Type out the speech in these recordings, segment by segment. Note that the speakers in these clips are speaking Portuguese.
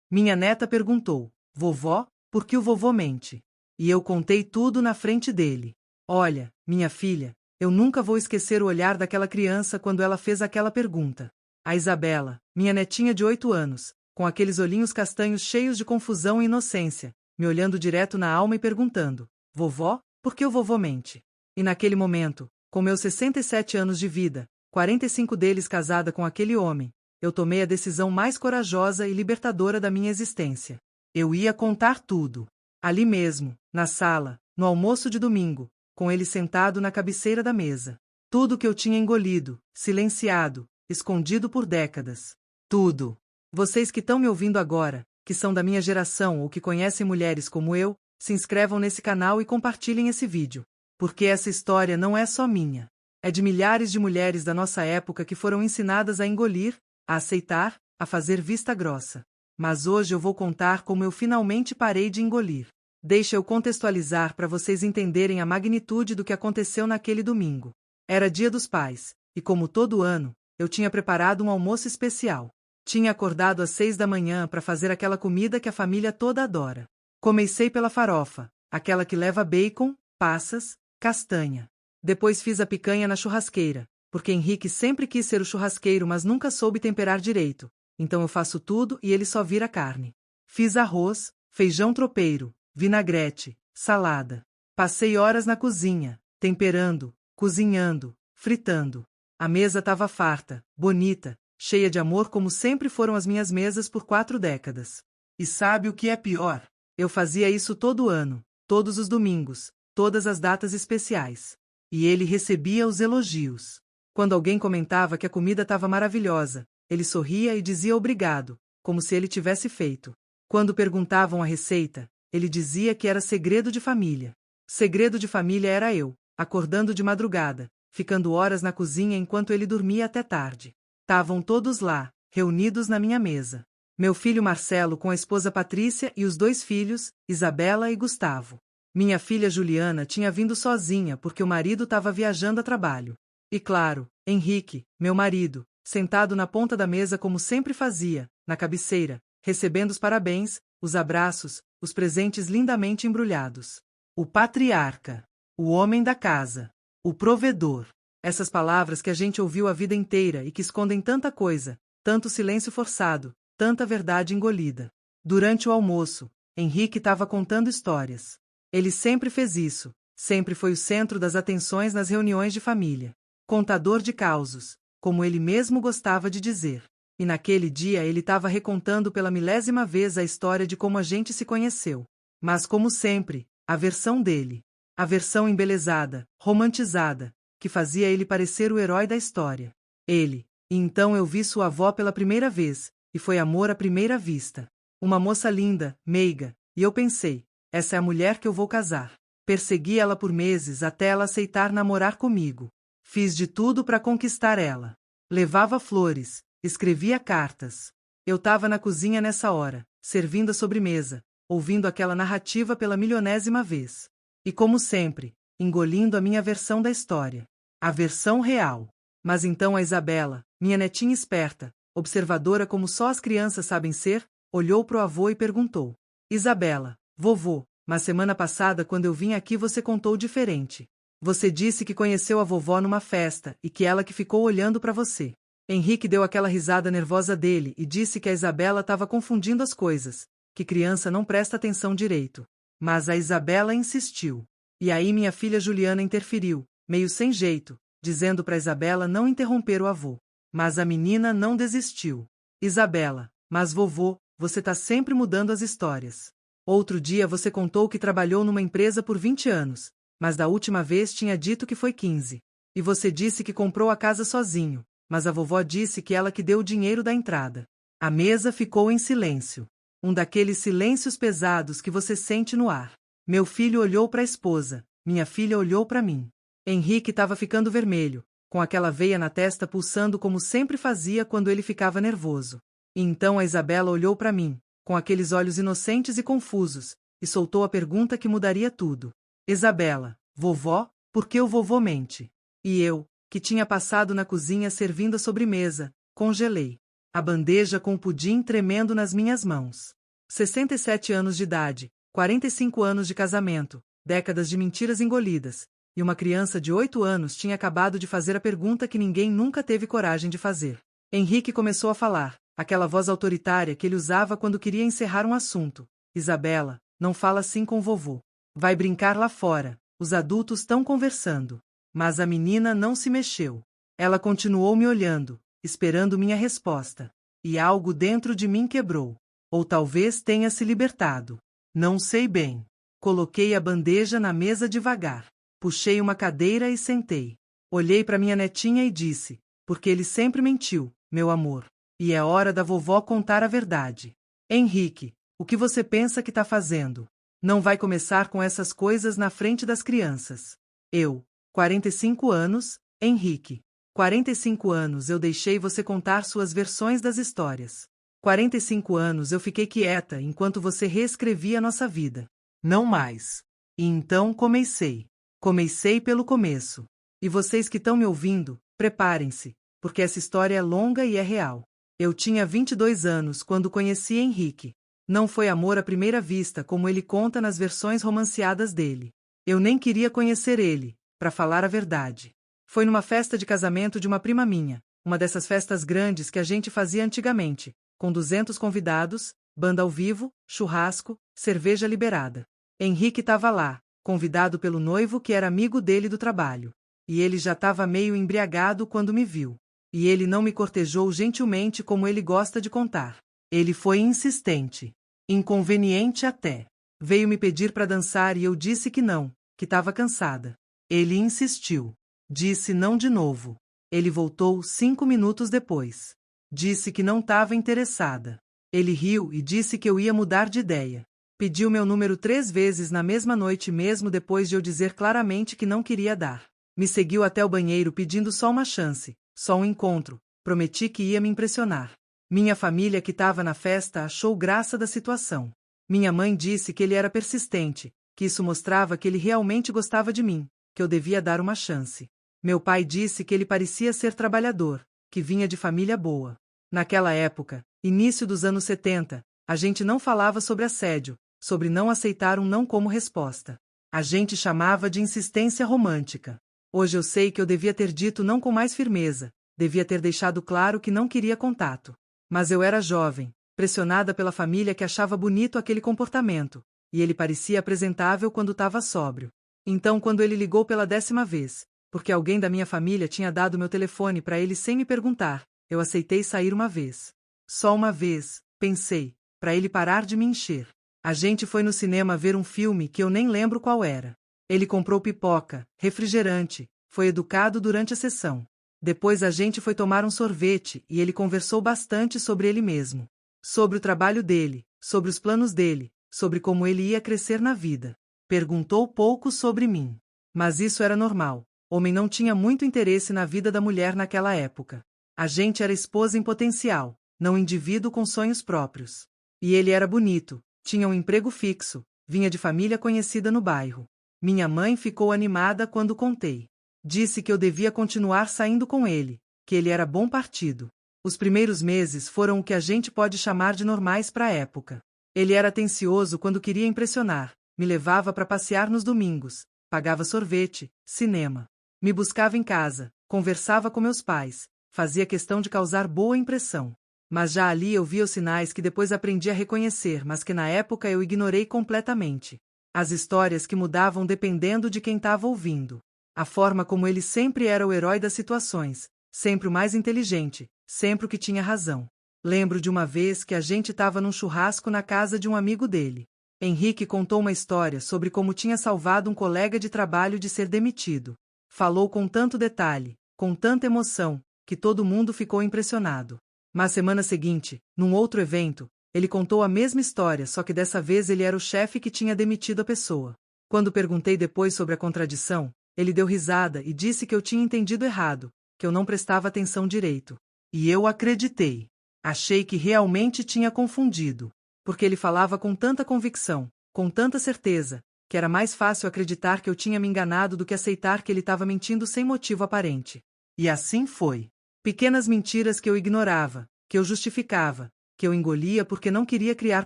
Minha neta perguntou: vovó, por que o vovô mente? E eu contei tudo na frente dele. Olha, minha filha, eu nunca vou esquecer o olhar daquela criança quando ela fez aquela pergunta. A Isabela, minha netinha de 8 anos, com aqueles olhinhos castanhos cheios de confusão e inocência, me olhando direto na alma e perguntando: vovó, por que o vovô mente? E naquele momento, com meus 67 anos de vida, 45 deles casada com aquele homem, eu tomei a decisão mais corajosa e libertadora da minha existência. Eu ia contar tudo. Ali mesmo, na sala, no almoço de domingo, com ele sentado na cabeceira da mesa. Tudo que eu tinha engolido, silenciado, escondido por décadas. Tudo. Vocês que estão me ouvindo agora, que são da minha geração ou que conhecem mulheres como eu, se inscrevam nesse canal e compartilhem esse vídeo. Porque essa história não é só minha. É de milhares de mulheres da nossa época que foram ensinadas a engolir, a aceitar, a fazer vista grossa. Mas hoje eu vou contar como eu finalmente parei de engolir. Deixa eu contextualizar para vocês entenderem a magnitude do que aconteceu naquele domingo. Era Dia dos Pais, e como todo ano, eu tinha preparado um almoço especial. Tinha acordado às 6 da manhã para fazer aquela comida que a família toda adora. Comecei pela farofa, aquela que leva bacon, passas, castanha. Depois fiz a picanha na churrasqueira, porque Henrique sempre quis ser o churrasqueiro mas nunca soube temperar direito, então eu faço tudo e ele só vira carne. Fiz arroz, feijão tropeiro, vinagrete, salada. Passei horas na cozinha, temperando, cozinhando, fritando. A mesa estava farta, bonita, cheia de amor como sempre foram as minhas mesas por 4 décadas. E sabe o que é pior? Eu fazia isso todo ano, todos os domingos, todas as datas especiais. E ele recebia os elogios. Quando alguém comentava que a comida estava maravilhosa, ele sorria e dizia obrigado, como se ele tivesse feito. Quando perguntavam a receita, ele dizia que era segredo de família. Segredo de família era eu, acordando de madrugada, ficando horas na cozinha enquanto ele dormia até tarde. Estavam todos lá, reunidos na minha mesa. Meu filho Marcelo com a esposa Patrícia e os 2 filhos, Isabela e Gustavo. Minha filha Juliana tinha vindo sozinha porque o marido estava viajando a trabalho. E claro, Henrique, meu marido, sentado na ponta da mesa como sempre fazia, na cabeceira, recebendo os parabéns, os abraços, os presentes lindamente embrulhados. O patriarca, o homem da casa, o provedor. Essas palavras que a gente ouviu a vida inteira e que escondem tanta coisa, tanto silêncio forçado, tanta verdade engolida. Durante o almoço, Henrique estava contando histórias. Ele sempre fez isso, sempre foi o centro das atenções nas reuniões de família. Contador de causos, como ele mesmo gostava de dizer. E naquele dia ele estava recontando pela milésima vez a história de como a gente se conheceu. Mas como sempre, a versão dele. A versão embelezada, romantizada, que fazia ele parecer o herói da história. Ele. E então eu vi sua avó pela primeira vez, e foi amor à primeira vista. Uma moça linda, meiga, e eu pensei, essa é a mulher que eu vou casar. Persegui ela por meses até ela aceitar namorar comigo. Fiz de tudo para conquistar ela. Levava flores, escrevia cartas. Eu estava na cozinha nessa hora, servindo a sobremesa, ouvindo aquela narrativa pela milionésima vez. E como sempre, engolindo a minha versão da história. A versão real. Mas então a Isabela, minha netinha esperta, observadora como só as crianças sabem ser, olhou pro avô e perguntou: Isabela, vovô, mas semana passada quando eu vim aqui você contou diferente. Você disse que conheceu a vovó numa festa e que ela que ficou olhando para você. Henrique deu aquela risada nervosa dele e disse que a Isabela estava confundindo as coisas, que criança não presta atenção direito. Mas a Isabela insistiu. E aí minha filha Juliana interferiu, meio sem jeito, dizendo para Isabela não interromper o avô. Mas a menina não desistiu. Isabela, mas vovô, você tá sempre mudando as histórias. Outro dia você contou que trabalhou numa empresa por 20 anos, mas da última vez tinha dito que foi 15. E você disse que comprou a casa sozinho, mas a vovó disse que ela que deu o dinheiro da entrada. A mesa ficou em silêncio. Um daqueles silêncios pesados que você sente no ar. Meu filho olhou para a esposa, minha filha olhou para mim. Henrique estava ficando vermelho, com aquela veia na testa pulsando como sempre fazia quando ele ficava nervoso. E então a Isabela olhou para mim, com aqueles olhos inocentes e confusos, e soltou a pergunta que mudaria tudo. Isabela, vovó, por que o vovô mente? E eu, que tinha passado na cozinha servindo a sobremesa, congelei. A bandeja com o pudim tremendo nas minhas mãos. 67 anos de idade, 45 anos de casamento, décadas de mentiras engolidas, e uma criança de 8 anos tinha acabado de fazer a pergunta que ninguém nunca teve coragem de fazer. Henrique começou a falar, aquela voz autoritária que ele usava quando queria encerrar um assunto. Isabela, não fala assim com o vovô. Vai brincar lá fora, os adultos estão conversando. Mas a menina não se mexeu. Ela continuou me olhando, esperando minha resposta. E algo dentro de mim quebrou. Ou talvez tenha se libertado. Não sei bem. Coloquei a bandeja na mesa devagar. Puxei uma cadeira e sentei. Olhei para minha netinha e disse, porque ele sempre mentiu, meu amor. E é hora da vovó contar a verdade. Henrique, o que você pensa que está fazendo? Não vai começar com essas coisas na frente das crianças. Eu, 45 anos, Henrique. 45 anos eu deixei você contar suas versões das histórias. 45 anos eu fiquei quieta enquanto você reescrevia nossa vida. Não mais. E então comecei. Comecei pelo começo. E vocês que estão me ouvindo, preparem-se, porque essa história é longa e é real. Eu tinha 22 anos quando conheci Henrique. Não foi amor à primeira vista como ele conta nas versões romanceadas dele. Eu nem queria conhecer ele, para falar a verdade. Foi numa festa de casamento de uma prima minha, uma dessas festas grandes que a gente fazia antigamente, com 200 convidados, banda ao vivo, churrasco, cerveja liberada. Henrique estava lá, convidado pelo noivo que era amigo dele do trabalho. E ele já estava meio embriagado quando me viu. E ele não me cortejou gentilmente como ele gosta de contar. Ele foi insistente. Inconveniente até. Veio me pedir para dançar e eu disse que não, que estava cansada. Ele insistiu. Disse não de novo. Ele voltou 5 minutos depois. Disse que não estava interessada. Ele riu e disse que eu ia mudar de ideia. Pediu meu número 3 vezes na mesma noite mesmo depois de eu dizer claramente que não queria dar. Me seguiu até o banheiro pedindo só uma chance, só um encontro. Prometi que ia me impressionar. Minha família que estava na festa achou graça da situação. Minha mãe disse que ele era persistente, que isso mostrava que ele realmente gostava de mim, que eu devia dar uma chance. Meu pai disse que ele parecia ser trabalhador, que vinha de família boa. Naquela época, início dos anos 70, a gente não falava sobre assédio, sobre não aceitar um não como resposta. A gente chamava de insistência romântica. Hoje eu sei que eu devia ter dito não com mais firmeza, devia ter deixado claro que não queria contato. Mas eu era jovem, pressionada pela família que achava bonito aquele comportamento, e ele parecia apresentável quando estava sóbrio. Então quando ele ligou pela 10ª vez, porque alguém da minha família tinha dado meu telefone para ele sem me perguntar, eu aceitei sair uma vez. Só uma vez, pensei, para ele parar de me encher. A gente foi no cinema ver um filme que eu nem lembro qual era. Ele comprou pipoca, refrigerante, foi educado durante a sessão. Depois a gente foi tomar um sorvete e ele conversou bastante sobre ele mesmo. Sobre o trabalho dele, sobre os planos dele, sobre como ele ia crescer na vida. Perguntou pouco sobre mim. Mas isso era normal. Homem não tinha muito interesse na vida da mulher naquela época. A gente era esposa em potencial, não indivíduo com sonhos próprios. E ele era bonito, tinha um emprego fixo, vinha de família conhecida no bairro. Minha mãe ficou animada quando contei. Disse que eu devia continuar saindo com ele, que ele era bom partido. Os primeiros meses foram o que a gente pode chamar de normais para a época. Ele era atencioso quando queria impressionar, me levava para passear nos domingos, pagava sorvete, cinema. Me buscava em casa, conversava com meus pais, fazia questão de causar boa impressão. Mas já ali eu via os sinais que depois aprendi a reconhecer, mas que na época eu ignorei completamente. As histórias que mudavam dependendo de quem estava ouvindo. A forma como ele sempre era o herói das situações, sempre o mais inteligente, sempre o que tinha razão. Lembro de uma vez que a gente estava num churrasco na casa de um amigo dele. Henrique contou uma história sobre como tinha salvado um colega de trabalho de ser demitido. Falou com tanto detalhe, com tanta emoção, que todo mundo ficou impressionado. Mas semana seguinte, num outro evento, ele contou a mesma história, só que dessa vez ele era o chefe que tinha demitido a pessoa. Quando perguntei depois sobre a contradição, ele deu risada e disse que eu tinha entendido errado, que eu não prestava atenção direito. E eu acreditei. Achei que realmente tinha confundido, porque ele falava com tanta convicção, com tanta certeza, que era mais fácil acreditar que eu tinha me enganado do que aceitar que ele estava mentindo sem motivo aparente. E assim foi. Pequenas mentiras que eu ignorava, que eu justificava, que eu engolia porque não queria criar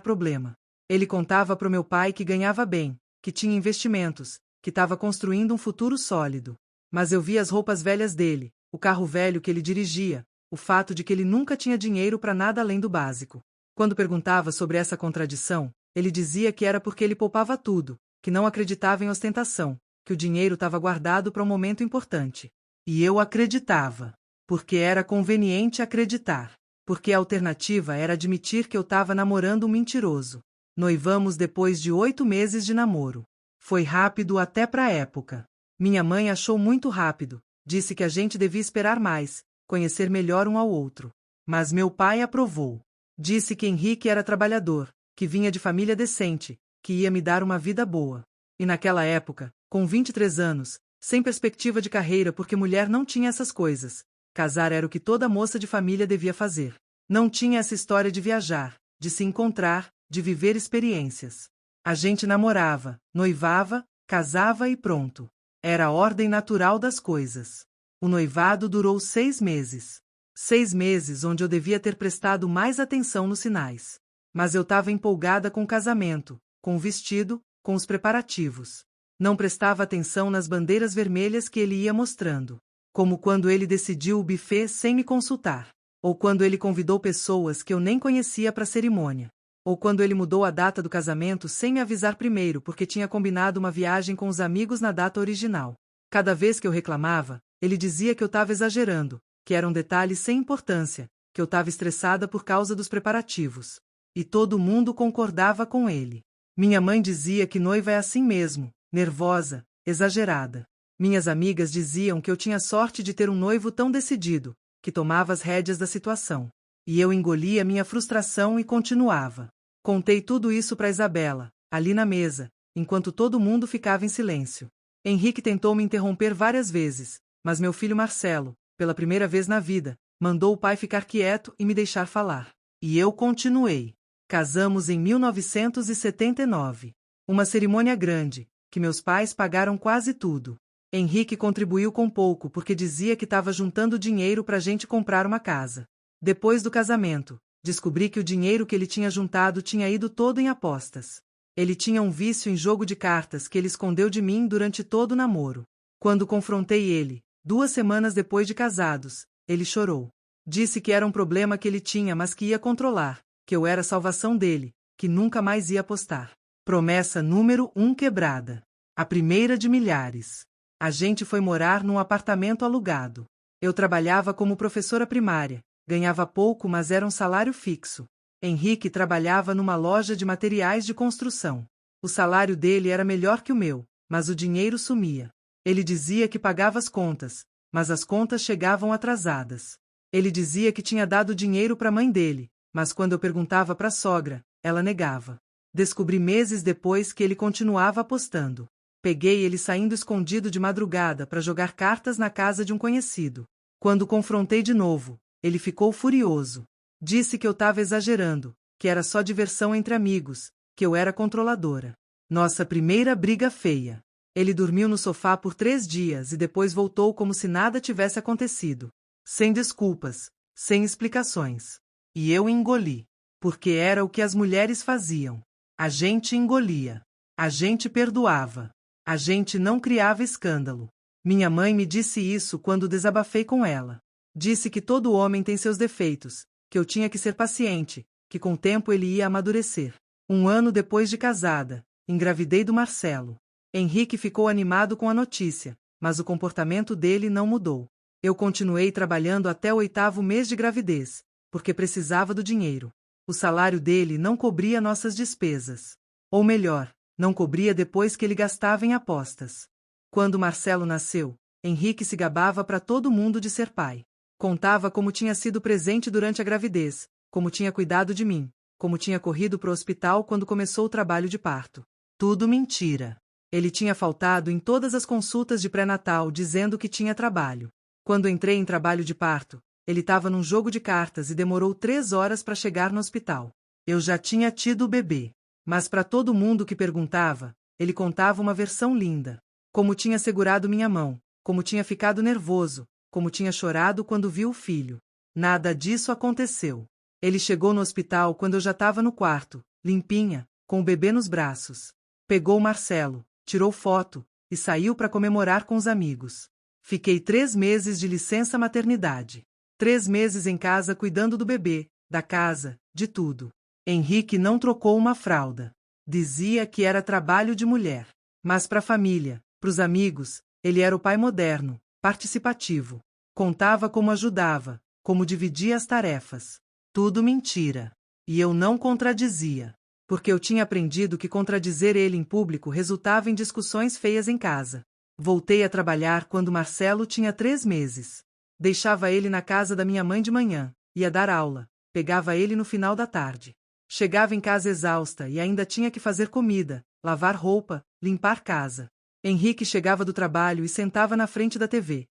problema. Ele contava pro meu pai que ganhava bem, que tinha investimentos, que estava construindo um futuro sólido. Mas eu via as roupas velhas dele, o carro velho que ele dirigia, o fato de que ele nunca tinha dinheiro para nada além do básico. Quando perguntava sobre essa contradição, ele dizia que era porque ele poupava tudo, que não acreditava em ostentação, que o dinheiro estava guardado para um momento importante. E eu acreditava. Porque era conveniente acreditar. Porque a alternativa era admitir que eu estava namorando um mentiroso. Noivamos depois de 8 meses de namoro. Foi rápido até para a época. Minha mãe achou muito rápido, disse que a gente devia esperar mais, conhecer melhor um ao outro. Mas meu pai aprovou. Disse que Henrique era trabalhador, que vinha de família decente, que ia me dar uma vida boa. E naquela época, com 23 anos, sem perspectiva de carreira porque mulher não tinha essas coisas, casar era o que toda moça de família devia fazer. Não tinha essa história de viajar, de se encontrar, de viver experiências. A gente namorava, noivava, casava e pronto. Era a ordem natural das coisas. O noivado durou 6 meses. 6 meses onde eu devia ter prestado mais atenção nos sinais. Mas eu estava empolgada com o casamento, com o vestido, com os preparativos. Não prestava atenção nas bandeiras vermelhas que ele ia mostrando. Como quando ele decidiu o buffet sem me consultar. Ou quando ele convidou pessoas que eu nem conhecia para a cerimônia. Ou quando ele mudou a data do casamento sem me avisar primeiro porque tinha combinado uma viagem com os amigos na data original. Cada vez que eu reclamava, ele dizia que eu estava exagerando, que era um detalhe sem importância, que eu estava estressada por causa dos preparativos. E todo mundo concordava com ele. Minha mãe dizia que noiva é assim mesmo, nervosa, exagerada. Minhas amigas diziam que eu tinha sorte de ter um noivo tão decidido, que tomava as rédeas da situação. E eu engolia minha frustração e continuava. Contei tudo isso para Isabela, ali na mesa, enquanto todo mundo ficava em silêncio. Henrique tentou me interromper várias vezes, mas meu filho Marcelo, pela primeira vez na vida, mandou o pai ficar quieto e me deixar falar. E eu continuei. Casamos em 1979. Uma cerimônia grande, que meus pais pagaram quase tudo. Henrique contribuiu com pouco porque dizia que estava juntando dinheiro para a gente comprar uma casa. Depois do casamento, descobri que o dinheiro que ele tinha juntado tinha ido todo em apostas. Ele tinha um vício em jogo de cartas que ele escondeu de mim durante todo o namoro. Quando confrontei ele, 2 semanas depois de casados, ele chorou. Disse que era um problema que ele tinha, mas que ia controlar, que eu era a salvação dele, que nunca mais ia apostar. Promessa número 1 quebrada. A primeira de milhares. A gente foi morar num apartamento alugado. Eu trabalhava como professora primária, ganhava pouco, mas era um salário fixo. Henrique trabalhava numa loja de materiais de construção. O salário dele era melhor que o meu, mas o dinheiro sumia. Ele dizia que pagava as contas, mas as contas chegavam atrasadas. Ele dizia que tinha dado dinheiro para a mãe dele, mas quando eu perguntava para a sogra, ela negava. Descobri meses depois que ele continuava apostando. Peguei ele saindo escondido de madrugada para jogar cartas na casa de um conhecido. Quando confrontei de novo, ele ficou furioso. Disse que eu estava exagerando, que era só diversão entre amigos, que eu era controladora. Nossa primeira briga feia. Ele dormiu no sofá por 3 dias e depois voltou como se nada tivesse acontecido. Sem desculpas, sem explicações. E eu engoli. Porque era o que as mulheres faziam. A gente engolia. A gente perdoava. A gente não criava escândalo. Minha mãe me disse isso quando desabafei com ela. Disse que todo homem tem seus defeitos, que eu tinha que ser paciente, que com o tempo ele ia amadurecer. 1 ano depois de casada, engravidei do Marcelo. Henrique ficou animado com a notícia, mas o comportamento dele não mudou. Eu continuei trabalhando até o 8º mês de gravidez, porque precisava do dinheiro. O salário dele não cobria nossas despesas. Ou melhor, não cobria depois que ele gastava em apostas. Quando Marcelo nasceu, Henrique se gabava para todo mundo de ser pai. Contava como tinha sido presente durante a gravidez, como tinha cuidado de mim, como tinha corrido para o hospital quando começou o trabalho de parto. Tudo mentira. Ele tinha faltado em todas as consultas de pré-natal dizendo que tinha trabalho. Quando entrei em trabalho de parto, ele estava num jogo de cartas e demorou 3 horas para chegar no hospital. Eu já tinha tido o bebê. Mas para todo mundo que perguntava, ele contava uma versão linda. Como tinha segurado minha mão, como tinha ficado nervoso, como tinha chorado quando viu o filho. Nada disso aconteceu. Ele chegou no hospital quando eu já estava no quarto, limpinha, com o bebê nos braços. Pegou Marcelo, tirou foto, e saiu para comemorar com os amigos. Fiquei 3 meses de licença maternidade. 3 meses em casa cuidando do bebê, da casa, de tudo. Henrique não trocou uma fralda. Dizia que era trabalho de mulher. Mas para a família, para os amigos, ele era o pai moderno, participativo. Contava como ajudava, como dividia as tarefas. Tudo mentira. E eu não contradizia. Porque eu tinha aprendido que contradizer ele em público resultava em discussões feias em casa. Voltei a trabalhar quando Marcelo tinha 3 meses. Deixava ele na casa da minha mãe de manhã, ia dar aula, pegava ele no final da tarde. Chegava em casa exausta e ainda tinha que fazer comida, lavar roupa, limpar casa. Henrique chegava do trabalho e sentava na frente da TV.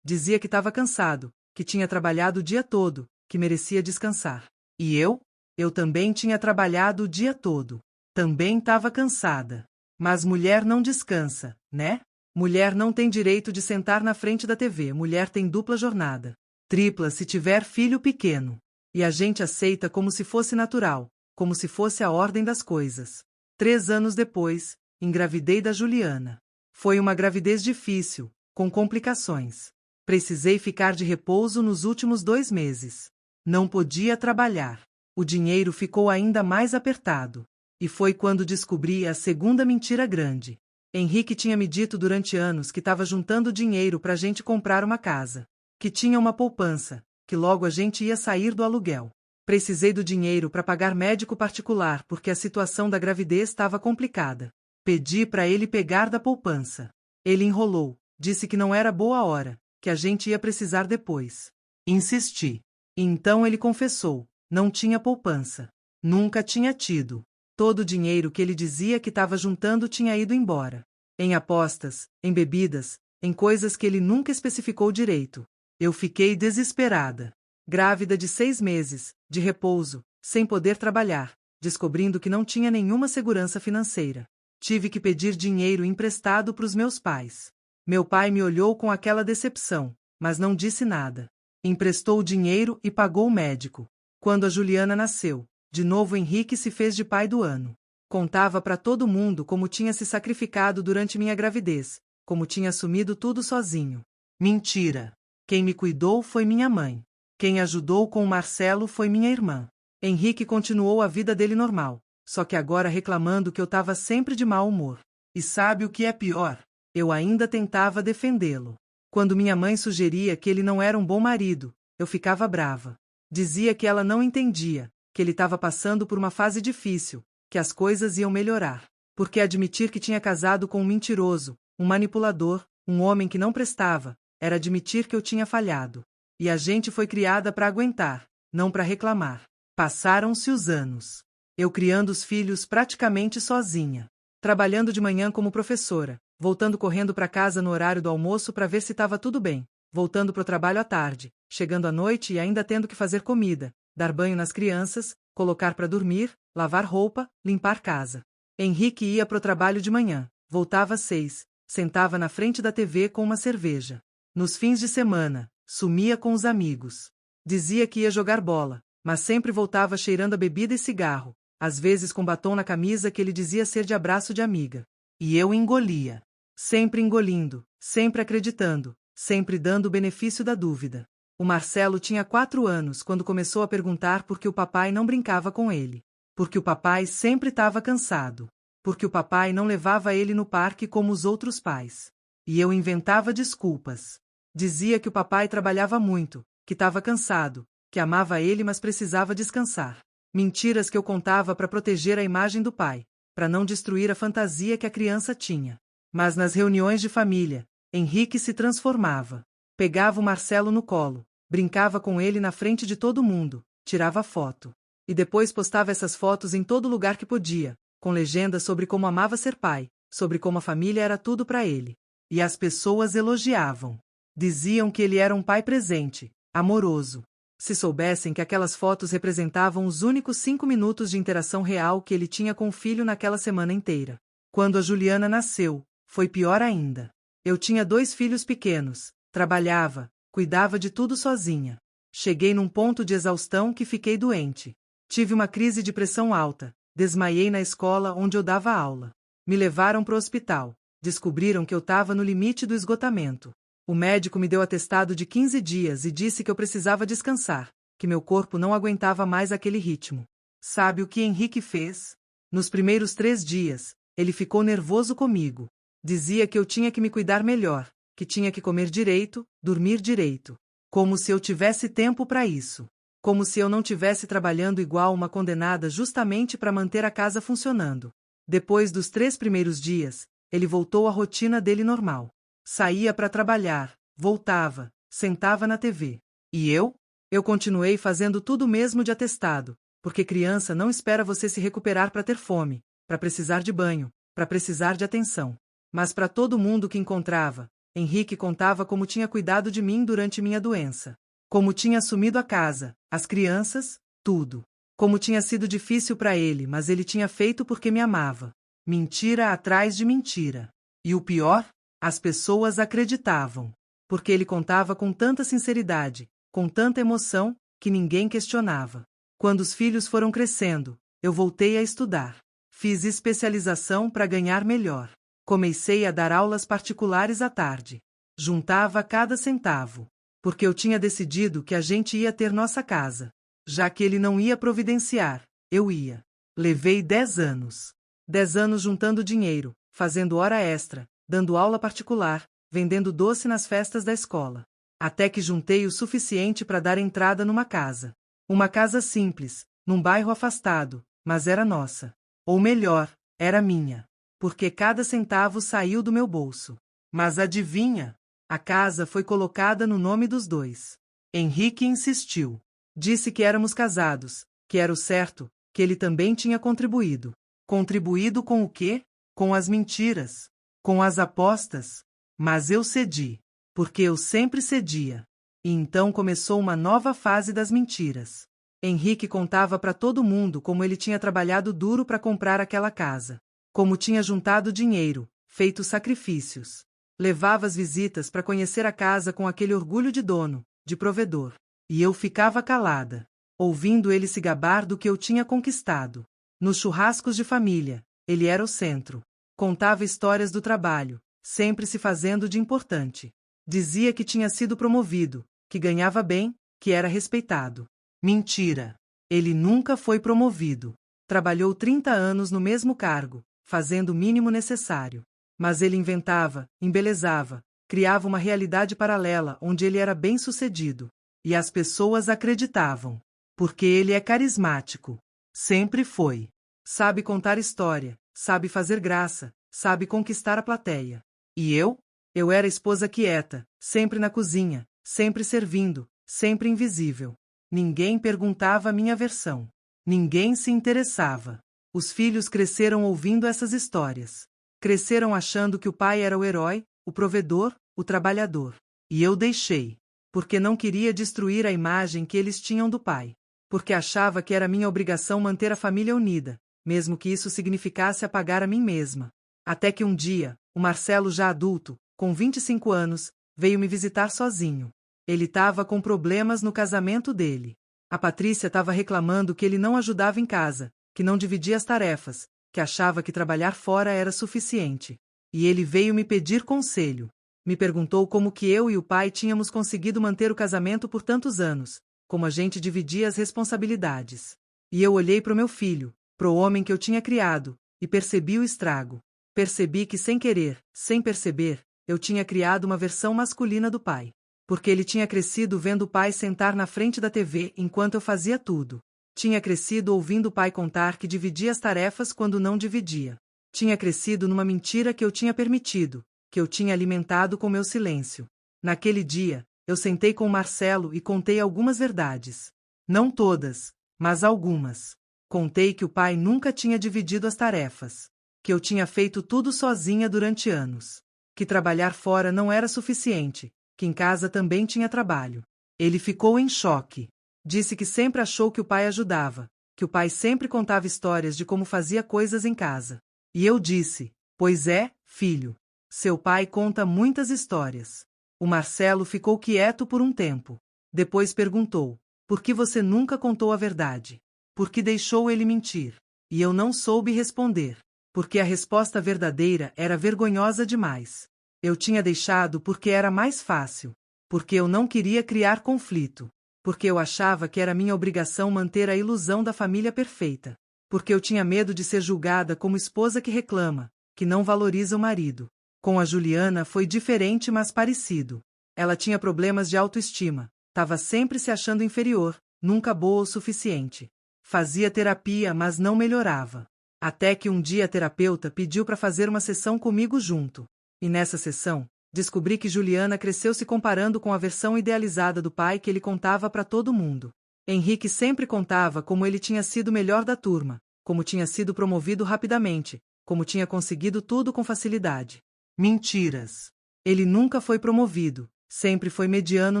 Dizia que estava cansado, que tinha trabalhado o dia todo, que merecia descansar. E eu? Eu também tinha trabalhado o dia todo. Também estava cansada. Mas mulher não descansa, né? Mulher não tem direito de sentar na frente da TV. Mulher tem dupla jornada. Tripla se tiver filho pequeno. E a gente aceita como se fosse natural, como se fosse a ordem das coisas. 3 anos depois, engravidei da Juliana. Foi uma gravidez difícil, com complicações. Precisei ficar de repouso nos últimos 2 meses. Não podia trabalhar. O dinheiro ficou ainda mais apertado. E foi quando descobri a segunda mentira grande. Henrique tinha me dito durante anos que estava juntando dinheiro para a gente comprar uma casa. Que tinha uma poupança, que logo a gente ia sair do aluguel. Precisei do dinheiro para pagar médico particular porque a situação da gravidez estava complicada. Pedi para ele pegar da poupança. Ele enrolou, disse que não era boa hora, que a gente ia precisar depois. Insisti. Então ele confessou. Não tinha poupança. Nunca tinha tido. Todo o dinheiro que ele dizia que estava juntando tinha ido embora. Em apostas, em bebidas, em coisas que ele nunca especificou direito. Eu fiquei desesperada. Grávida de 6 meses, de repouso, sem poder trabalhar, descobrindo que não tinha nenhuma segurança financeira. Tive que pedir dinheiro emprestado para os meus pais. Meu pai me olhou com aquela decepção, mas não disse nada. Emprestou o dinheiro e pagou o médico. Quando a Juliana nasceu, de novo Henrique se fez de pai do ano. Contava para todo mundo como tinha se sacrificado durante minha gravidez, como tinha assumido tudo sozinho. Mentira! Quem me cuidou foi minha mãe. Quem ajudou com o Marcelo foi minha irmã. Henrique continuou a vida dele normal, só que agora reclamando que eu estava sempre de mau humor. E sabe o que é pior? Eu ainda tentava defendê-lo. Quando minha mãe sugeria que ele não era um bom marido, eu ficava brava. Dizia que ela não entendia, que ele estava passando por uma fase difícil, que as coisas iam melhorar. Porque admitir que tinha casado com um mentiroso, um manipulador, um homem que não prestava, era admitir que eu tinha falhado. E a gente foi criada para aguentar, não para reclamar. Passaram-se os anos. Eu criando os filhos praticamente sozinha. Trabalhando de manhã como professora, voltando correndo para casa no horário do almoço para ver se estava tudo bem, voltando para o trabalho à tarde, chegando à noite e ainda tendo que fazer comida, dar banho nas crianças, colocar para dormir, lavar roupa, limpar casa. Henrique ia para o trabalho de manhã, voltava às 6, sentava na frente da TV com uma cerveja. Nos fins de semana, sumia com os amigos. Dizia que ia jogar bola, mas sempre voltava cheirando a bebida e cigarro, às vezes com batom na camisa que ele dizia ser de abraço de amiga. E eu engolia. Sempre engolindo, sempre acreditando, sempre dando o benefício da dúvida. O Marcelo tinha 4 anos quando começou a perguntar por que o papai não brincava com ele. Porque o papai sempre estava cansado. Porque o papai não levava ele no parque como os outros pais. E eu inventava desculpas. Dizia que o papai trabalhava muito, que estava cansado, que amava ele mas precisava descansar. Mentiras que eu contava para proteger a imagem do pai, para não destruir a fantasia que a criança tinha. Mas nas reuniões de família, Henrique se transformava. Pegava o Marcelo no colo, brincava com ele na frente de todo mundo, tirava foto. E depois postava essas fotos em todo lugar que podia, com legendas sobre como amava ser pai, sobre como a família era tudo para ele. E as pessoas elogiavam. Diziam que ele era um pai presente, amoroso. Se soubessem que aquelas fotos representavam os únicos 5 minutos de interação real que ele tinha com o filho naquela semana inteira. Quando a Juliana nasceu, foi pior ainda. Eu tinha 2 filhos pequenos, trabalhava, cuidava de tudo sozinha. Cheguei num ponto de exaustão que fiquei doente. Tive uma crise de pressão alta, Desmaiei na escola onde eu dava aula. Me levaram para o hospital. Descobriram que eu estava no limite do esgotamento. O médico me deu atestado de 15 dias e disse que eu precisava descansar, que meu corpo não aguentava mais aquele ritmo. Sabe o que Henrique fez? Nos primeiros 3 dias, ele ficou nervoso comigo. Dizia que eu tinha que me cuidar melhor, que tinha que comer direito, dormir direito. Como se eu tivesse tempo para isso. Como se eu não tivesse trabalhando igual uma condenada justamente para manter a casa funcionando. Depois dos 3 primeiros dias, ele voltou à rotina dele normal. Saía para trabalhar, voltava, sentava na TV. E eu? Eu continuei fazendo tudo mesmo de atestado, porque criança não espera você se recuperar para ter fome, para precisar de banho, para precisar de atenção. Mas para todo mundo que encontrava, Henrique contava como tinha cuidado de mim durante minha doença. Como tinha assumido a casa, as crianças, tudo. Como tinha sido difícil para ele, mas ele tinha feito porque me amava. Mentira atrás de mentira. E o pior? As pessoas acreditavam. Porque ele contava com tanta sinceridade, com tanta emoção, que ninguém questionava. Quando os filhos foram crescendo, eu voltei a estudar. Fiz especialização para ganhar melhor. Comecei a dar aulas particulares à tarde. Juntava cada centavo. Porque eu tinha decidido que a gente ia ter nossa casa. Já que ele não ia providenciar, eu ia. Levei 10 anos. 10 anos juntando dinheiro, fazendo hora extra, dando aula particular, vendendo doce nas festas da escola. Até que juntei o suficiente para dar entrada numa casa. Uma casa simples, num bairro afastado, mas era nossa. Ou melhor, era minha. Porque cada centavo saiu do meu bolso. Mas adivinha? A casa foi colocada no nome dos dois. Henrique insistiu. Disse que éramos casados, que era o certo, que ele também tinha contribuído. Contribuído com o quê? Com as mentiras. Com as apostas. Mas eu cedi. Porque eu sempre cedia. E então começou uma nova fase das mentiras. Henrique contava para todo mundo como ele tinha trabalhado duro para comprar aquela casa. Como tinha juntado dinheiro, feito sacrifícios. Levava as visitas para conhecer a casa com aquele orgulho de dono, de provedor. E eu ficava calada, ouvindo ele se gabar do que eu tinha conquistado. Nos churrascos de família, ele era o centro. Contava histórias do trabalho, sempre se fazendo de importante. Dizia que tinha sido promovido, que ganhava bem, que era respeitado. Mentira! Ele nunca foi promovido. Trabalhou 30 anos no mesmo cargo, fazendo o mínimo necessário. Mas ele inventava, embelezava, criava uma realidade paralela onde ele era bem-sucedido. E as pessoas acreditavam. Porque ele é carismático. Sempre foi. Sabe contar história, sabe fazer graça, sabe conquistar a plateia. E eu? Eu era esposa quieta, sempre na cozinha, sempre servindo, sempre invisível. Ninguém perguntava a minha versão. Ninguém se interessava. Os filhos cresceram ouvindo essas histórias. Cresceram achando que o pai era o herói, o provedor, o trabalhador. E eu deixei. Porque não queria destruir a imagem que eles tinham do pai. Porque achava que era minha obrigação manter a família unida, mesmo que isso significasse apagar a mim mesma. Até que um dia, o Marcelo, já adulto, com 25 anos, veio me visitar sozinho. Ele estava com problemas no casamento dele. A Patrícia estava reclamando que ele não ajudava em casa, que não dividia as tarefas, que achava que trabalhar fora era suficiente. E ele veio me pedir conselho. Me perguntou como que eu e o pai tínhamos conseguido manter o casamento por tantos anos, como a gente dividia as responsabilidades. E eu olhei para o meu filho, para o homem que eu tinha criado, e percebi o estrago. Percebi que sem querer, sem perceber, eu tinha criado uma versão masculina do pai. Porque ele tinha crescido vendo o pai sentar na frente da TV enquanto eu fazia tudo. Tinha crescido ouvindo o pai contar que dividia as tarefas quando não dividia. Tinha crescido numa mentira que eu tinha permitido, que eu tinha alimentado com meu silêncio. Naquele dia, eu sentei com o Marcelo e contei algumas verdades. Não todas, mas algumas. Contei que o pai nunca tinha dividido as tarefas. Que eu tinha feito tudo sozinha durante anos. Que trabalhar fora não era suficiente, que em casa também tinha trabalho. Ele ficou em choque. Disse que sempre achou que o pai ajudava, que o pai sempre contava histórias de como fazia coisas em casa. E eu disse, pois é, filho. Seu pai conta muitas histórias. O Marcelo ficou quieto por um tempo. Depois perguntou, por que você nunca contou a verdade? Por que deixou ele mentir? E eu não soube responder, porque a resposta verdadeira era vergonhosa demais. Eu tinha deixado porque era mais fácil, porque eu não queria criar conflito, porque eu achava que era minha obrigação manter a ilusão da família perfeita, porque eu tinha medo de ser julgada como esposa que reclama, que não valoriza o marido. Com a Juliana foi diferente, mas parecido. Ela tinha problemas de autoestima, estava sempre se achando inferior, nunca boa o suficiente. Fazia terapia, mas não melhorava. Até que um dia a terapeuta pediu para fazer uma sessão comigo junto. E nessa sessão, descobri que Juliana cresceu se comparando com a versão idealizada do pai que ele contava para todo mundo. Henrique sempre contava como ele tinha sido o melhor da turma, como tinha sido promovido rapidamente, como tinha conseguido tudo com facilidade. Mentiras. Ele nunca foi promovido, sempre foi mediano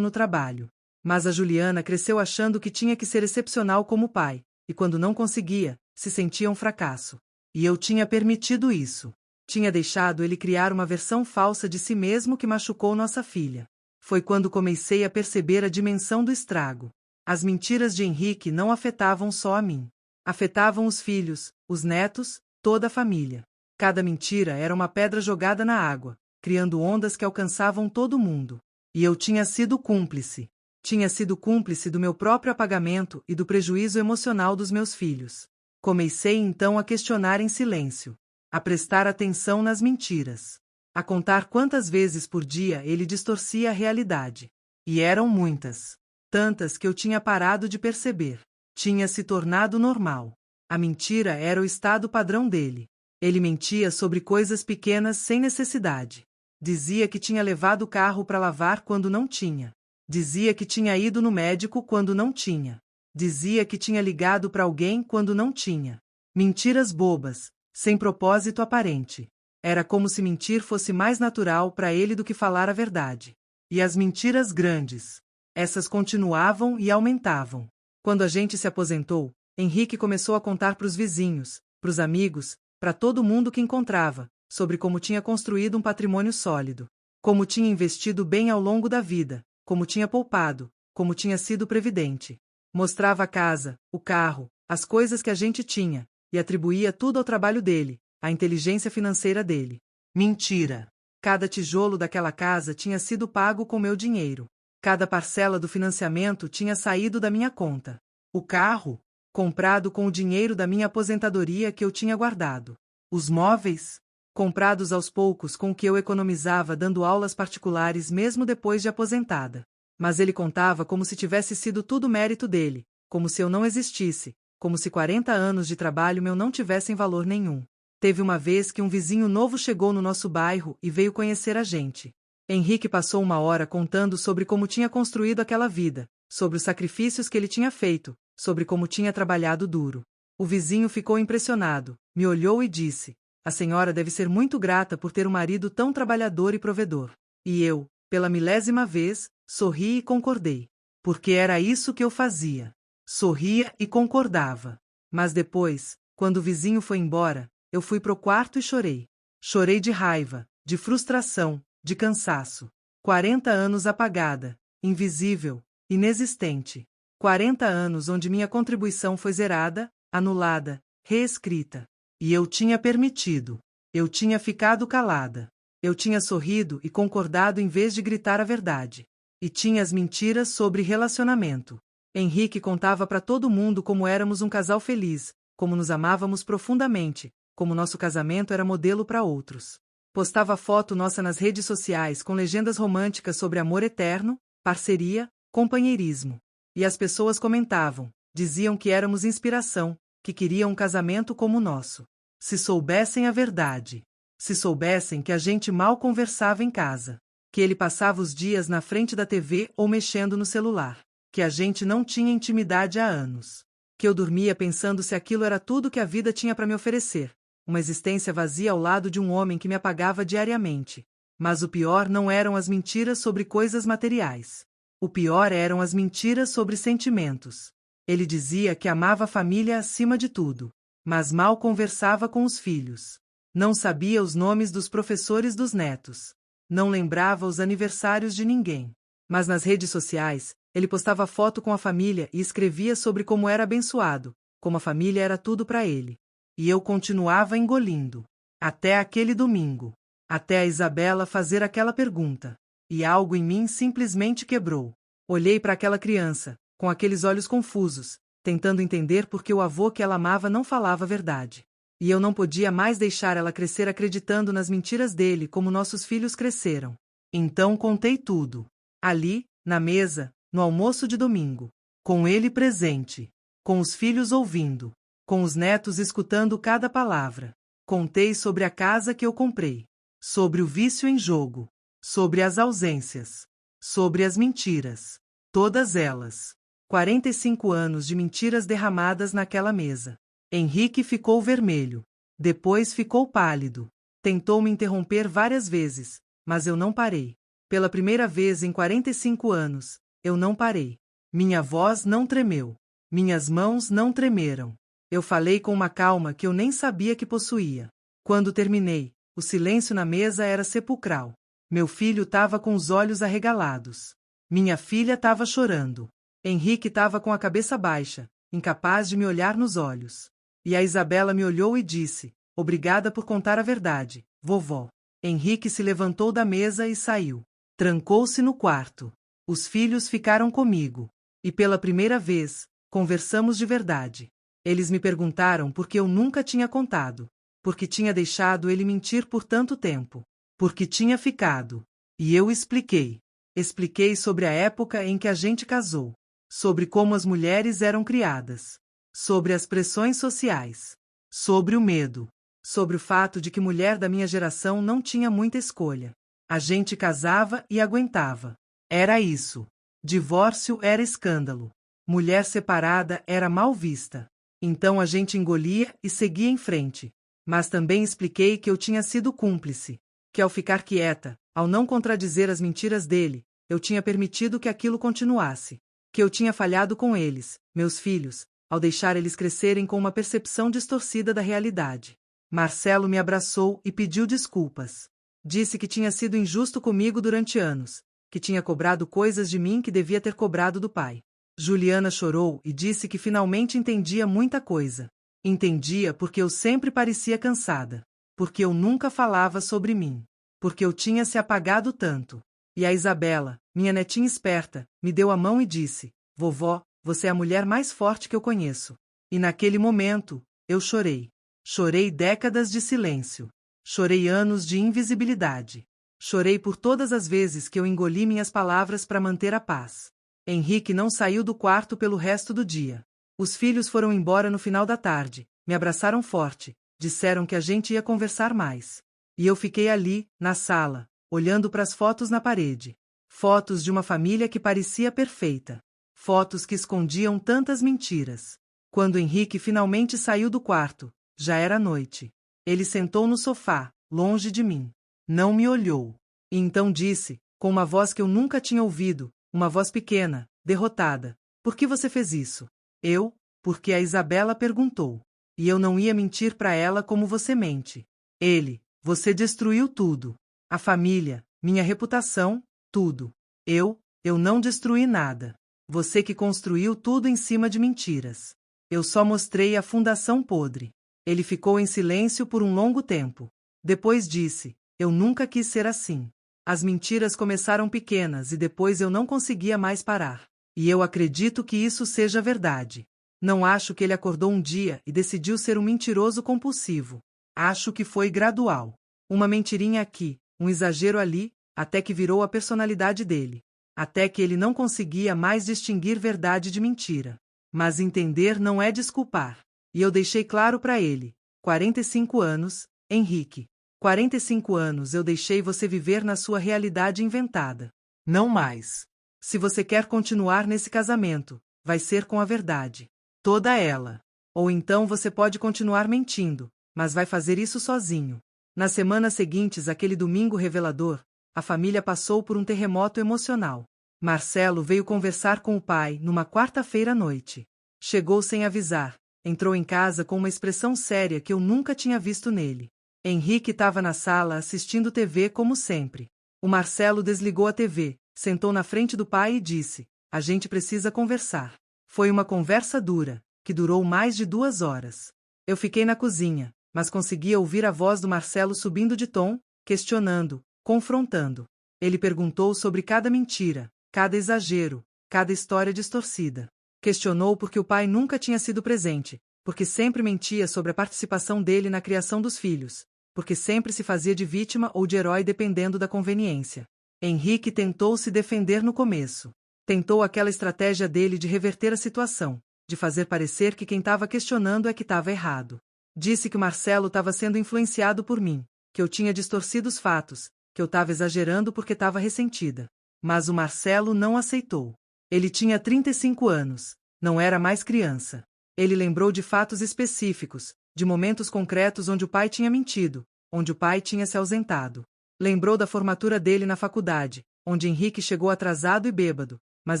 no trabalho. Mas a Juliana cresceu achando que tinha que ser excepcional como pai, e quando não conseguia, se sentia um fracasso. E eu tinha permitido isso. Tinha deixado ele criar uma versão falsa de si mesmo que machucou nossa filha. Foi quando comecei a perceber a dimensão do estrago. As mentiras de Henrique não afetavam só a mim. Afetavam os filhos, os netos, toda a família. Cada mentira era uma pedra jogada na água, criando ondas que alcançavam todo mundo. E eu tinha sido cúmplice. Tinha sido cúmplice do meu próprio apagamento e do prejuízo emocional dos meus filhos. Comecei então a questionar em silêncio, a prestar atenção nas mentiras, a contar quantas vezes por dia ele distorcia a realidade. E eram muitas. Tantas que eu tinha parado de perceber. Tinha se tornado normal. A mentira era o estado padrão dele. Ele mentia sobre coisas pequenas sem necessidade. Dizia que tinha levado o carro para lavar quando não tinha. Dizia que tinha ido no médico quando não tinha. Dizia que tinha ligado para alguém quando não tinha. Mentiras bobas, sem propósito aparente. Era como se mentir fosse mais natural para ele do que falar a verdade. E as mentiras grandes. Essas continuavam e aumentavam. Quando a gente se aposentou, Henrique começou a contar para os vizinhos, para os amigos, para todo mundo que encontrava, sobre como tinha construído um patrimônio sólido, como tinha investido bem ao longo da vida, como tinha poupado, como tinha sido previdente. Mostrava a casa, o carro, as coisas que a gente tinha, e atribuía tudo ao trabalho dele, à inteligência financeira dele. Mentira! Cada tijolo daquela casa tinha sido pago com meu dinheiro. Cada parcela do financiamento tinha saído da minha conta. O carro, comprado com o dinheiro da minha aposentadoria que eu tinha guardado. Os móveis, comprados aos poucos com o que eu economizava dando aulas particulares mesmo depois de aposentada. Mas ele contava como se tivesse sido tudo mérito dele, como se eu não existisse, como se 40 anos de trabalho meu não tivessem valor nenhum. Teve uma vez que um vizinho novo chegou no nosso bairro e veio conhecer a gente. Henrique passou uma hora contando sobre como tinha construído aquela vida, sobre os sacrifícios que ele tinha feito, sobre como tinha trabalhado duro. O vizinho ficou impressionado, me olhou e disse: "A senhora deve ser muito grata por ter um marido tão trabalhador e provedor." E eu, pela milésima vez, sorri e concordei. Porque era isso que eu fazia. Sorria e concordava. Mas depois, quando o vizinho foi embora, eu fui pro quarto e chorei. Chorei de raiva, de frustração, de cansaço. 40 anos apagada, invisível, inexistente. 40 anos onde minha contribuição foi zerada, anulada, reescrita. E eu tinha permitido. Eu tinha ficado calada. Eu tinha sorrido e concordado em vez de gritar a verdade. E tinha as mentiras sobre relacionamento. Henrique contava para todo mundo como éramos um casal feliz, como nos amávamos profundamente, como nosso casamento era modelo para outros. Postava foto nossa nas redes sociais com legendas românticas sobre amor eterno, parceria, companheirismo. E as pessoas comentavam, diziam que éramos inspiração, que queriam um casamento como o nosso. Se soubessem a verdade. Se soubessem que a gente mal conversava em casa. Que ele passava os dias na frente da TV ou mexendo no celular. Que a gente não tinha intimidade há anos. Que eu dormia pensando se aquilo era tudo que a vida tinha para me oferecer. Uma existência vazia ao lado de um homem que me apagava diariamente. Mas o pior não eram as mentiras sobre coisas materiais. O pior eram as mentiras sobre sentimentos. Ele dizia que amava a família acima de tudo, mas mal conversava com os filhos. Não sabia os nomes dos professores dos netos. Não lembrava os aniversários de ninguém. Mas nas redes sociais, ele postava foto com a família e escrevia sobre como era abençoado, como a família era tudo para ele. E eu continuava engolindo. Até aquele domingo. Até a Isabela fazer aquela pergunta. E algo em mim simplesmente quebrou. Olhei para aquela criança, com aqueles olhos confusos, tentando entender por que o avô que ela amava não falava a verdade. E eu não podia mais deixar ela crescer acreditando nas mentiras dele como nossos filhos cresceram. Então contei tudo. Ali, na mesa, no almoço de domingo. Com ele presente. Com os filhos ouvindo. Com os netos escutando cada palavra. Contei sobre a casa que eu comprei. Sobre o vício em jogo. Sobre as ausências. Sobre as mentiras. Todas elas. 45 anos de mentiras derramadas naquela mesa. Henrique ficou vermelho. Depois ficou pálido. Tentou me interromper várias vezes, mas eu não parei. Pela primeira vez em 45 anos, eu não parei. Minha voz não tremeu. Minhas mãos não tremeram. Eu falei com uma calma que eu nem sabia que possuía. Quando terminei, o silêncio na mesa era sepulcral. Meu filho estava com os olhos arregalados. Minha filha estava chorando. Henrique estava com a cabeça baixa, incapaz de me olhar nos olhos. E a Isabela me olhou e disse: "Obrigada por contar a verdade, vovó." Henrique se levantou da mesa e saiu. Trancou-se no quarto. Os filhos ficaram comigo. E pela primeira vez, conversamos de verdade. Eles me perguntaram por que eu nunca tinha contado. Porque tinha deixado ele mentir por tanto tempo. Porque tinha ficado. E eu expliquei. Expliquei sobre a época em que a gente casou. Sobre como as mulheres eram criadas. Sobre as pressões sociais. Sobre o medo. Sobre o fato de que mulher da minha geração não tinha muita escolha. A gente casava e aguentava. Era isso. Divórcio era escândalo. Mulher separada era mal vista. Então a gente engolia e seguia em frente. Mas também expliquei que eu tinha sido cúmplice. Que ao ficar quieta, ao não contradizer as mentiras dele, eu tinha permitido que aquilo continuasse. Que eu tinha falhado com eles, meus filhos, ao deixar eles crescerem com uma percepção distorcida da realidade. Marcelo me abraçou e pediu desculpas. Disse que tinha sido injusto comigo durante anos, que tinha cobrado coisas de mim que devia ter cobrado do pai. Juliana chorou e disse que finalmente entendia muita coisa. Entendia porque eu sempre parecia cansada. Porque eu nunca falava sobre mim. Porque eu tinha se apagado tanto. E a Isabela, minha netinha esperta, me deu a mão e disse: "Vovó, você é a mulher mais forte que eu conheço." E naquele momento, eu chorei. Chorei décadas de silêncio. Chorei anos de invisibilidade. Chorei por todas as vezes que eu engoli minhas palavras para manter a paz. Henrique não saiu do quarto pelo resto do dia. Os filhos foram embora no final da tarde, me abraçaram forte, disseram que a gente ia conversar mais. E eu fiquei ali, na sala, olhando para as fotos na parede. Fotos de uma família que parecia perfeita. Fotos que escondiam tantas mentiras. Quando Henrique finalmente saiu do quarto, já era noite. Ele sentou no sofá, longe de mim. Não me olhou. E então disse, com uma voz que eu nunca tinha ouvido, uma voz pequena, derrotada: "Por que você fez isso?" Eu, porque a Isabela perguntou. E eu não ia mentir para ela como você mente. Ele: "Você destruiu tudo. A família, minha reputação, tudo." Eu não destruí nada. Você que construiu tudo em cima de mentiras. Eu só mostrei a fundação podre. Ele ficou em silêncio por um longo tempo. Depois disse: "Eu nunca quis ser assim." As mentiras começaram pequenas e depois eu não conseguia mais parar. E eu acredito que isso seja verdade. Não acho que ele acordou um dia e decidiu ser um mentiroso compulsivo. Acho que foi gradual. Uma mentirinha aqui, um exagero ali, até que virou a personalidade dele. Até que ele não conseguia mais distinguir verdade de mentira. Mas entender não é desculpar. E eu deixei claro para ele: 45 anos, Henrique. 45 anos eu deixei você viver na sua realidade inventada. Não mais. Se você quer continuar nesse casamento, vai ser com a verdade. Toda ela. Ou então você pode continuar mentindo, mas vai fazer isso sozinho. Nas semanas seguintes àquele domingo revelador, a família passou por um terremoto emocional. Marcelo veio conversar com o pai numa quarta-feira à noite. Chegou sem avisar, entrou em casa com uma expressão séria que eu nunca tinha visto nele. Henrique estava na sala assistindo TV como sempre. O Marcelo desligou a TV, sentou na frente do pai e disse: "A gente precisa conversar." Foi uma conversa dura, que durou mais de 2 horas. Eu fiquei na cozinha, mas conseguia ouvir a voz do Marcelo subindo de tom, questionando, confrontando. Ele perguntou sobre cada mentira, cada exagero, cada história distorcida. Questionou porque o pai nunca tinha sido presente, porque sempre mentia sobre a participação dele na criação dos filhos, porque sempre se fazia de vítima ou de herói dependendo da conveniência. Henrique tentou se defender no começo. Tentou aquela estratégia dele de reverter a situação, de fazer parecer que quem estava questionando é que estava errado. Disse que o Marcelo estava sendo influenciado por mim, que eu tinha distorcido os fatos, que eu estava exagerando porque estava ressentida. Mas o Marcelo não aceitou. Ele tinha 35 anos, não era mais criança. Ele lembrou de fatos específicos, de momentos concretos onde o pai tinha mentido, onde o pai tinha se ausentado. Lembrou da formatura dele na faculdade, onde Henrique chegou atrasado e bêbado, mas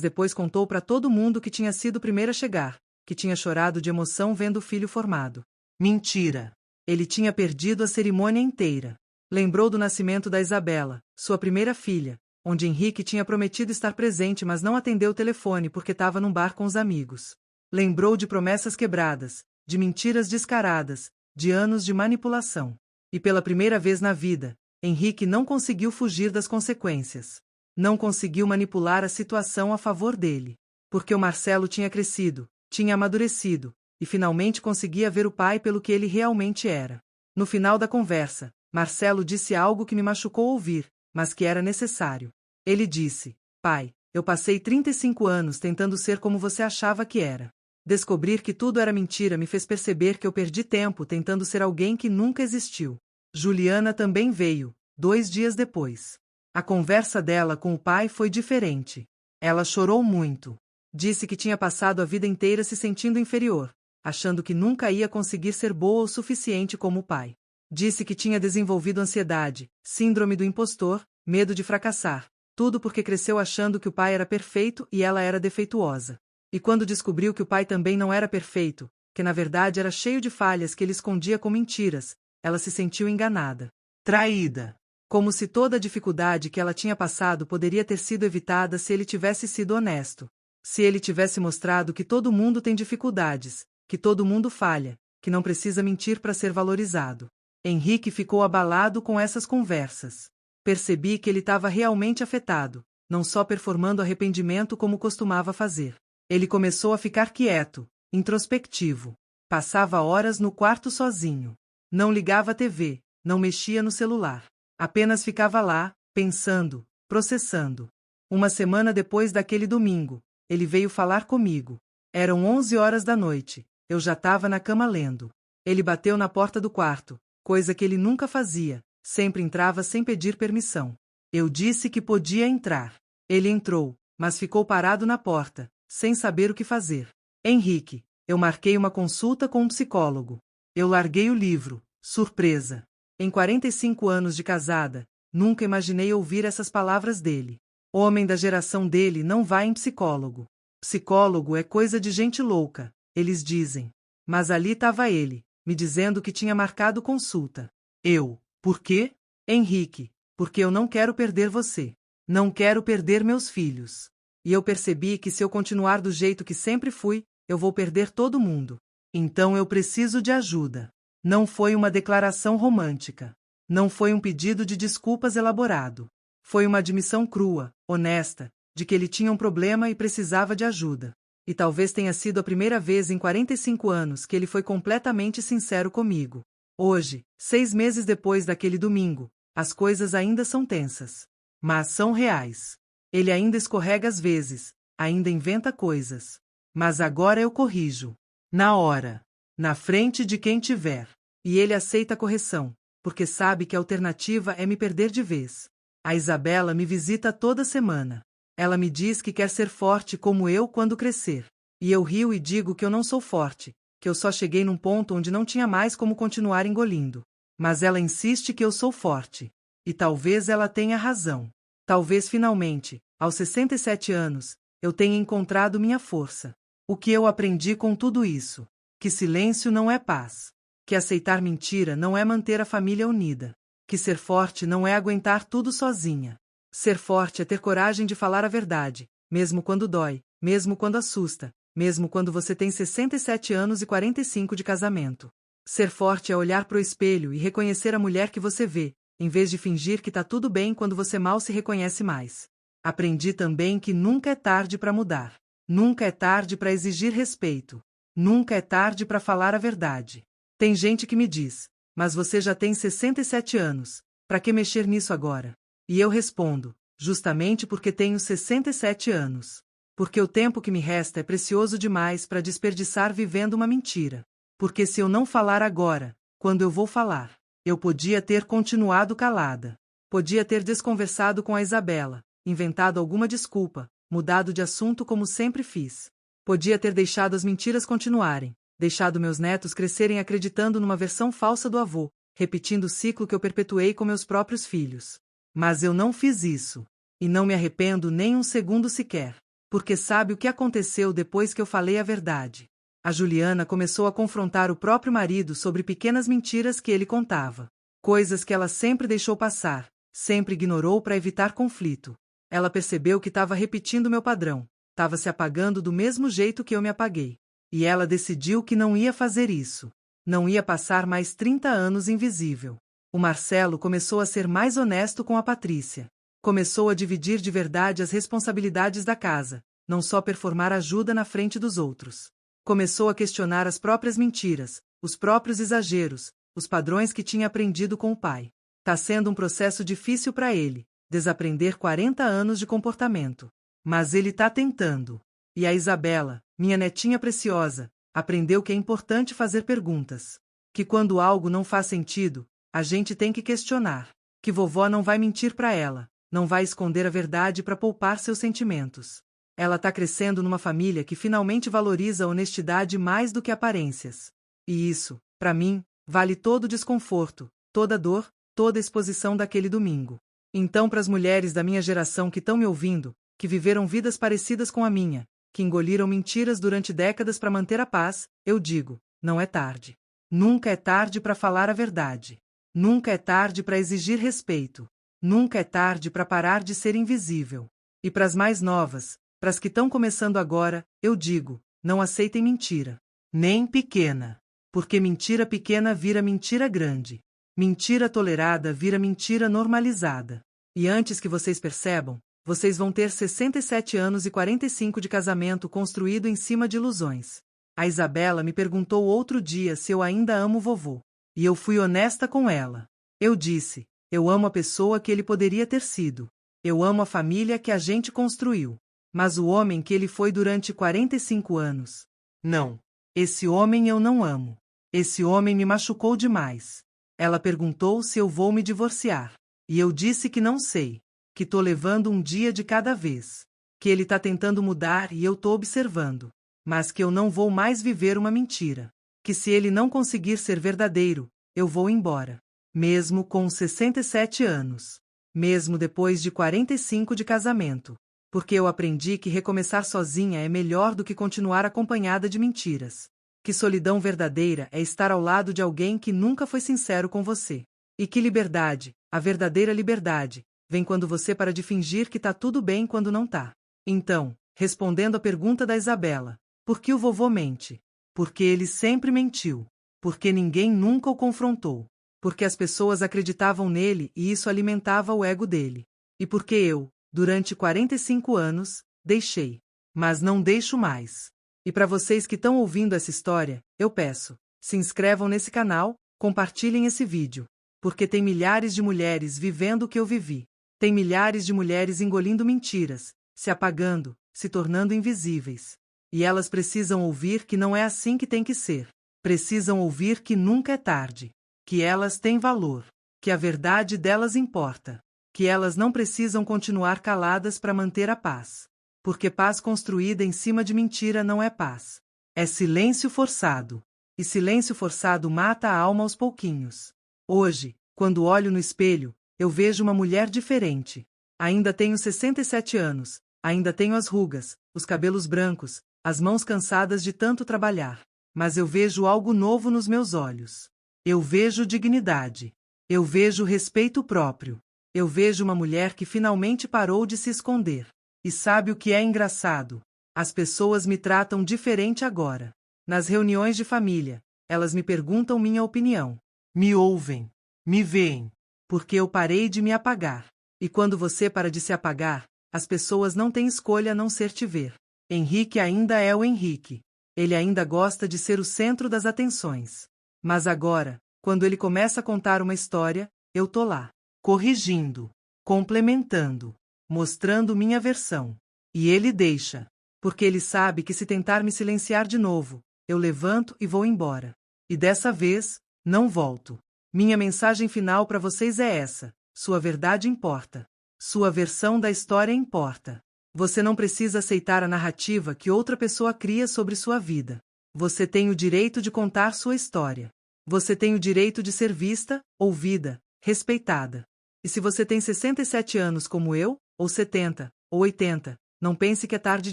depois contou para todo mundo que tinha sido o primeiro a chegar, que tinha chorado de emoção vendo o filho formado. Mentira! Ele tinha perdido a cerimônia inteira. Lembrou do nascimento da Isabela, sua primeira filha, onde Henrique tinha prometido estar presente mas não atendeu o telefone porque estava num bar com os amigos. Lembrou de promessas quebradas, de mentiras descaradas, de anos de manipulação. E pela primeira vez na vida, Henrique não conseguiu fugir das consequências. Não conseguiu manipular a situação a favor dele. Porque o Marcelo tinha crescido, tinha amadurecido, e finalmente conseguia ver o pai pelo que ele realmente era. No final da conversa, Marcelo disse algo que me machucou ouvir, mas que era necessário. Ele disse: pai, eu passei 35 anos tentando ser como você achava que era. Descobrir que tudo era mentira me fez perceber que eu perdi tempo tentando ser alguém que nunca existiu. Juliana também veio, 2 dias depois. A conversa dela com o pai foi diferente. Ela chorou muito. Disse que tinha passado a vida inteira se sentindo inferior, achando que nunca ia conseguir ser boa o suficiente como o pai. Disse que tinha desenvolvido ansiedade, síndrome do impostor, medo de fracassar, tudo porque cresceu achando que o pai era perfeito e ela era defeituosa. E quando descobriu que o pai também não era perfeito, que na verdade era cheio de falhas que ele escondia com mentiras, ela se sentiu enganada. Traída. Como se toda a dificuldade que ela tinha passado poderia ter sido evitada se ele tivesse sido honesto. Se ele tivesse mostrado que todo mundo tem dificuldades, que todo mundo falha, que não precisa mentir para ser valorizado. Henrique ficou abalado com essas conversas. Percebi que ele estava realmente afetado, não só performando arrependimento como costumava fazer. Ele começou a ficar quieto, introspectivo. Passava horas no quarto sozinho. Não ligava a TV, não mexia no celular. Apenas ficava lá, pensando, processando. Uma semana depois daquele domingo, ele veio falar comigo. Eram 11 horas da noite, eu já estava na cama lendo. Ele bateu na porta do quarto, coisa que ele nunca fazia, sempre entrava sem pedir permissão. Eu disse que podia entrar. Ele entrou, mas ficou parado na porta, sem saber o que fazer. Henrique, eu marquei uma consulta com um psicólogo. Eu larguei o livro, surpresa. Em 45 anos de casada, nunca imaginei ouvir essas palavras dele. Homem da geração dele não vai em psicólogo. Psicólogo é coisa de gente louca, eles dizem. Mas ali estava ele, me dizendo que tinha marcado consulta. Eu, por quê? Henrique, porque eu não quero perder você. Não quero perder meus filhos. E eu percebi que se eu continuar do jeito que sempre fui, eu vou perder todo mundo. Então eu preciso de ajuda. Não foi uma declaração romântica. Não foi um pedido de desculpas elaborado. Foi uma admissão crua, honesta, de que ele tinha um problema e precisava de ajuda. E talvez tenha sido a primeira vez em 45 anos que ele foi completamente sincero comigo. Hoje, 6 meses depois daquele domingo, as coisas ainda são tensas. Mas são reais. Ele ainda escorrega às vezes, ainda inventa coisas. Mas agora eu corrijo. Na hora. Na frente de quem tiver. E ele aceita a correção, porque sabe que a alternativa é me perder de vez. A Isabela me visita toda semana. Ela me diz que quer ser forte como eu quando crescer. E eu rio e digo que eu não sou forte, que eu só cheguei num ponto onde não tinha mais como continuar engolindo. Mas ela insiste que eu sou forte. E talvez ela tenha razão. Talvez finalmente, aos 67 anos, eu tenha encontrado minha força. O que eu aprendi com tudo isso? Que silêncio não é paz. Que aceitar mentira não é manter a família unida. Que ser forte não é aguentar tudo sozinha. Ser forte é ter coragem de falar a verdade, mesmo quando dói, mesmo quando assusta, mesmo quando você tem 67 anos e 45 de casamento. Ser forte é olhar pro espelho e reconhecer a mulher que você vê, em vez de fingir que tá tudo bem quando você mal se reconhece mais. Aprendi também que nunca é tarde para mudar. Nunca é tarde para exigir respeito. Nunca é tarde para falar a verdade. Tem gente que me diz, mas você já tem 67 anos, para que mexer nisso agora? E eu respondo, justamente porque tenho 67 anos. Porque o tempo que me resta é precioso demais para desperdiçar vivendo uma mentira. Porque se eu não falar agora, quando eu vou falar? Eu podia ter continuado calada. Podia ter desconversado com a Isabela, inventado alguma desculpa, mudado de assunto como sempre fiz. Podia ter deixado as mentiras continuarem, deixado meus netos crescerem acreditando numa versão falsa do avô, repetindo o ciclo que eu perpetuei com meus próprios filhos. Mas eu não fiz isso. E não me arrependo nem um segundo sequer. Porque sabe o que aconteceu depois que eu falei a verdade? A Juliana começou a confrontar o próprio marido sobre pequenas mentiras que ele contava. Coisas que ela sempre deixou passar, sempre ignorou para evitar conflito. Ela percebeu que estava repetindo meu padrão, estava se apagando do mesmo jeito que eu me apaguei. E ela decidiu que não ia fazer isso. Não ia passar mais 30 anos invisível. O Marcelo começou a ser mais honesto com a Patrícia. Começou a dividir de verdade as responsabilidades da casa, não só performar ajuda na frente dos outros. Começou a questionar as próprias mentiras, os próprios exageros, os padrões que tinha aprendido com o pai. Tá sendo um processo difícil para ele, desaprender 40 anos de comportamento. Mas ele tá tentando. E a Isabela, minha netinha preciosa, aprendeu que é importante fazer perguntas. Que quando algo não faz sentido, a gente tem que questionar. Que vovó não vai mentir para ela, não vai esconder a verdade para poupar seus sentimentos. Ela tá crescendo numa família que finalmente valoriza a honestidade mais do que aparências. E isso, para mim, vale todo o desconforto, toda a dor, toda a exposição daquele domingo. Então, para as mulheres da minha geração que estão me ouvindo, que viveram vidas parecidas com a minha, que engoliram mentiras durante décadas para manter a paz, eu digo, não é tarde. Nunca é tarde para falar a verdade. Nunca é tarde para exigir respeito. Nunca é tarde para parar de ser invisível. E para as mais novas, para as que estão começando agora, eu digo, não aceitem mentira. Nem pequena. Porque mentira pequena vira mentira grande. Mentira tolerada vira mentira normalizada. E antes que vocês percebam, vocês vão ter 67 anos e 45 de casamento construído em cima de ilusões. A Isabela me perguntou outro dia se eu ainda amo o vovô. E eu fui honesta com ela. Eu disse, eu amo a pessoa que ele poderia ter sido. Eu amo a família que a gente construiu. Mas o homem que ele foi durante 45 anos. Não. Esse homem eu não amo. Esse homem me machucou demais. Ela perguntou se eu vou me divorciar. E eu disse que não sei. Que tô levando um dia de cada vez. Que ele tá tentando mudar e eu tô observando. Mas que eu não vou mais viver uma mentira. Que se ele não conseguir ser verdadeiro, eu vou embora. Mesmo com 67 anos. Mesmo depois de 45 de casamento. Porque eu aprendi que recomeçar sozinha é melhor do que continuar acompanhada de mentiras. Que solidão verdadeira é estar ao lado de alguém que nunca foi sincero com você. E que liberdade, a verdadeira liberdade, vem quando você para de fingir que tá tudo bem quando não tá. Então, respondendo à pergunta da Isabela, por que o vovô mente? Porque ele sempre mentiu. Porque ninguém nunca o confrontou. Porque as pessoas acreditavam nele e isso alimentava o ego dele. E porque eu, durante 45 anos, deixei. Mas não deixo mais. E para vocês que estão ouvindo essa história, eu peço, se inscrevam nesse canal, compartilhem esse vídeo. Porque tem milhares de mulheres vivendo o que eu vivi. Tem milhares de mulheres engolindo mentiras, se apagando, se tornando invisíveis. E elas precisam ouvir que não é assim que tem que ser. Precisam ouvir que nunca é tarde. Que elas têm valor. Que a verdade delas importa. Que elas não precisam continuar caladas para manter a paz. Porque paz construída em cima de mentira não é paz. É silêncio forçado. E silêncio forçado mata a alma aos pouquinhos. Hoje, quando olho no espelho, eu vejo uma mulher diferente. Ainda tenho 67 anos, ainda tenho as rugas, os cabelos brancos, as mãos cansadas de tanto trabalhar. Mas eu vejo algo novo nos meus olhos. Eu vejo dignidade. Eu vejo respeito próprio. Eu vejo uma mulher que finalmente parou de se esconder. E sabe o que é engraçado? As pessoas me tratam diferente agora. Nas reuniões de família, Elas me perguntam minha opinião. Me ouvem. Me veem. Porque eu parei de me apagar. E quando você para de se apagar, as pessoas não têm escolha a não ser te ver. Henrique ainda é o Henrique. Ele ainda gosta de ser o centro das atenções. Mas agora, quando ele começa a contar uma história, eu tô lá, corrigindo, complementando, mostrando minha versão. E ele deixa, porque ele sabe que se tentar me silenciar de novo, eu levanto e vou embora. E dessa vez, não volto. Minha mensagem final para vocês é essa: sua verdade importa. Sua versão da história importa. Você não precisa aceitar a narrativa que outra pessoa cria sobre sua vida. Você tem o direito de contar sua história. Você tem o direito de ser vista, ouvida, respeitada. E se você tem 67 anos como eu, ou 70, ou 80, não pense que é tarde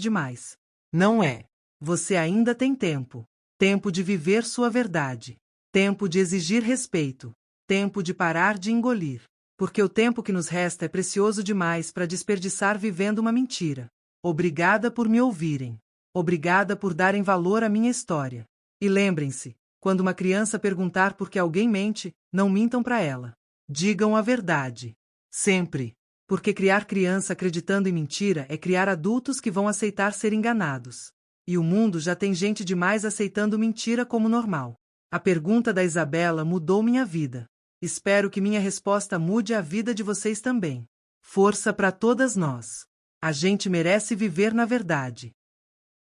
demais. Não é. Você ainda tem tempo. Tempo de viver sua verdade. Tempo de exigir respeito. Tempo de parar de engolir. Porque o tempo que nos resta é precioso demais para desperdiçar vivendo uma mentira. Obrigada por me ouvirem. Obrigada por darem valor à minha história. E lembrem-se, quando uma criança perguntar por que alguém mente, não mintam para ela. Digam a verdade. Sempre. Porque criar criança acreditando em mentira é criar adultos que vão aceitar ser enganados. E o mundo já tem gente demais aceitando mentira como normal. A pergunta da Isabela mudou minha vida. Espero que minha resposta mude a vida de vocês também. Força para todas nós. A gente merece viver na verdade.